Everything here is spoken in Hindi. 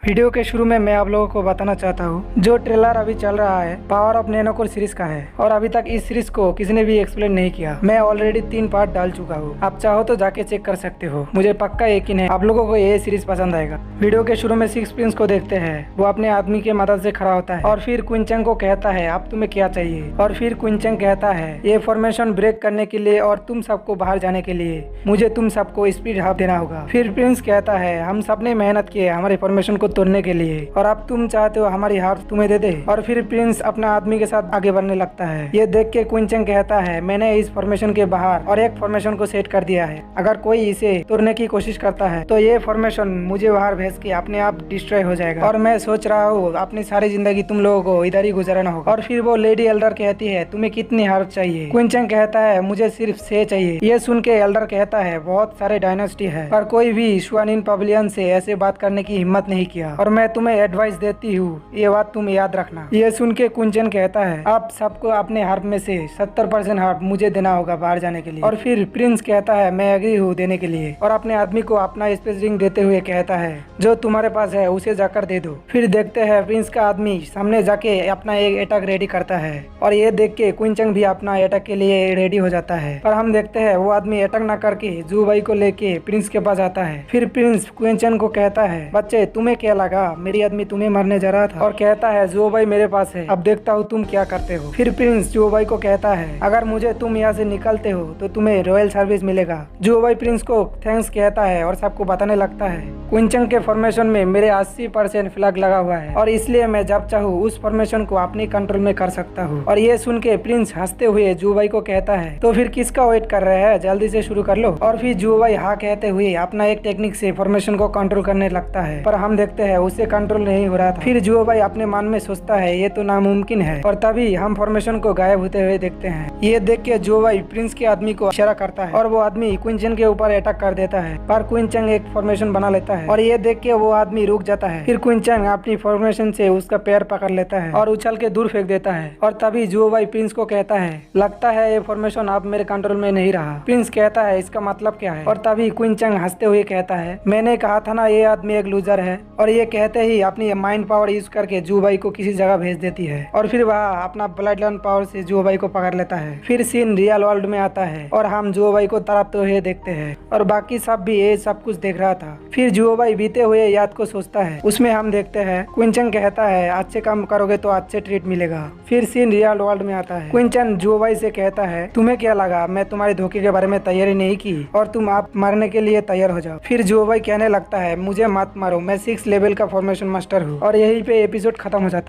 वीडियो के शुरू में मैं आप लोगों को बताना चाहता हूँ, जो ट्रेलर अभी चल रहा है पावर ऑफ नैनोकोर सीरीज का है और अभी तक इस सीरीज को किसी ने भी एक्सप्लेन नहीं किया। मैं ऑलरेडी 3 पार्ट डाल चुका हूँ, आप चाहो तो जाके चेक कर सकते हो। मुझे पक्का यकीन है आप लोगों को ये सीरीज पसंद आएगा। वीडियो के शुरू में सिक्स प्रिंस को देखते हैं, वो अपने आदमी के मदद से खड़ा होता है और फिर क्विंचन को कहता है अब तुम्हें क्या चाहिए, और फिर क्विंचन कहता है ये फॉर्मेशन ब्रेक करने के लिए और तुम सबको बाहर जाने के लिए मुझे तुम सबको स्पीड हाफ देना होगा। फिर प्रिंस कहता है हम सबने मेहनत की है हमारे फॉर्मेशन को तोड़ने के लिए और अब तुम चाहते हो हमारी हार तुम्हें दे दे, और फिर प्रिंस अपना आदमी के साथ आगे बढ़ने लगता है। ये देख के क्विंचन कहता है मैंने इस फॉर्मेशन के बाहर और एक फॉर्मेशन को सेट कर दिया है, अगर कोई इसे तोड़ने की कोशिश करता है तो ये फॉर्मेशन मुझे बाहर भेज के अपने आप डिस्ट्रॉय हो जाएगा और मैं सोच रहा हूँ अपनी सारी जिंदगी तुम लोगों को इधर ही गुजारना होगा। और फिर वो लेडी एल्डर कहती है तुम्हें कितनी हार चाहिए। क्विंचन कहता है मुझे सिर्फ 6 चाहिए। ये सुन के एल्डर कहता है बहुत सारे डायनेस्टी है पर कोई भी शुआनिन पवेलियन से ऐसे बात करने की हिम्मत नहीं किया और मैं तुम्हें एडवाइस देती हूँ, ये बात तुम याद रखना। ये सुन के क्विंचन कहता है आप सबको अपने हार्प में से 70% हार्प मुझे देना होगा बाहर जाने के लिए। और फिर प्रिंस कहता है मैं एग्री हूँ देने के लिए और अपने आदमी को अपना स्पेस रिंग देते हुए कहता है जो तुम्हारे पास है उसे जाकर दे दो। फिर देखते हैं प्रिंस का आदमी सामने जाके अपना एक अटैक रेडी करता है और ये देख के क्विंचन भी अपना अटैक के लिए रेडी हो जाता है। पर हम देखते हैं वो आदमी अटैक न करके जू भाई को लेके प्रिंस के पास आता है। फिर प्रिंस क्विंचन को कहता है बच्चे तुम्हें क्या लगा मेरी आदमी तुम्हें मरने जा रहा था, और कहता है जो भाई मेरे पास है अब देखता हूँ तुम क्या करते हो। फिर प्रिंस जो भाई को कहता है अगर मुझे तुम यहाँ से निकलते हो तो तुम्हें रॉयल सर्विस मिलेगा। जो भाई प्रिंस को थैंक्स कहता है और सबको बताने लगता है क्विंचन के फॉर्मेशन में मेरे 80% फ्लैग लगा हुआ है और इसलिए मैं जब चाहूँ उस फॉर्मेशन को अपने कंट्रोल में कर सकता हूँ। और ये सुन के प्रिंस हंसते हुए जू भाई को कहता है तो फिर किसका वेट कर रहे हैं, जल्दी से शुरू कर लो। और फिर जू भाई हाँ कहते हुए अपना एक टेक्निक से फॉर्मेशन को कंट्रोल करने लगता है पर हम देखते हैं उससे कंट्रोल नहीं हो रहा था। फिर जू भाई अपने मन में सोचता है ये तो नामुमकिन है और तभी हम फॉर्मेशन को गायब होते हुए देखते हैं। ये देख के जो भाई प्रिंस के आदमी को इशारा करता है और वो आदमी क्विंचन के ऊपर अटैक कर देता है पर क्विंचन एक फॉर्मेशन बना लेता है और ये देख के वो आदमी रुक जाता है। फिर क्विंचन अपनी फॉर्मेशन से उसका पैर पकड़ लेता है और उछल के दूर फेंक देता है और तभी जो भाई प्रिंस को कहता है लगता है ये फॉर्मेशन अब मेरे कंट्रोल में नहीं रहा। प्रिंस कहता है इसका मतलब क्या है, और तभी क्विंचन हंसते हुए कहता है मैंने कहा था ना ये आदमी एक लूजर है। और ये कहते ही अपनी माइंड पावर यूज करके जू भाई को किसी जगह भेज देती है और फिर वह अपना ब्लड लाइन पावर से जू भाई को पकड़ लेता है। फिर सीन रियल वर्ल्ड में आता है और हम जू भाई को तड़पते हुए देखते हैं और बाकी सब भी ये सब कुछ देख रहा था। फिर जू भाई बीते हुए याद को सोचता है, उसमें हम देखते हैं क्विंचन कहता है अच्छे काम करोगे तो अच्छे ट्रीट मिलेगा। फिर सीन रियल वर्ल्ड में आता है। क्विंचन जू भाई से कहता है तुम्हें क्या लगा मैं तुम्हारे धोखे के बारे में तैयारी नहीं की और तुम आप मरने के लिए तैयार हो जाओ। फिर जू भाई कहने लगता है मुझे मत मारो, मैं 6 लेवल का फॉर्मेशन मास्टर हूँ। और यहीं पे एपिसोड खत्म हो जाता है।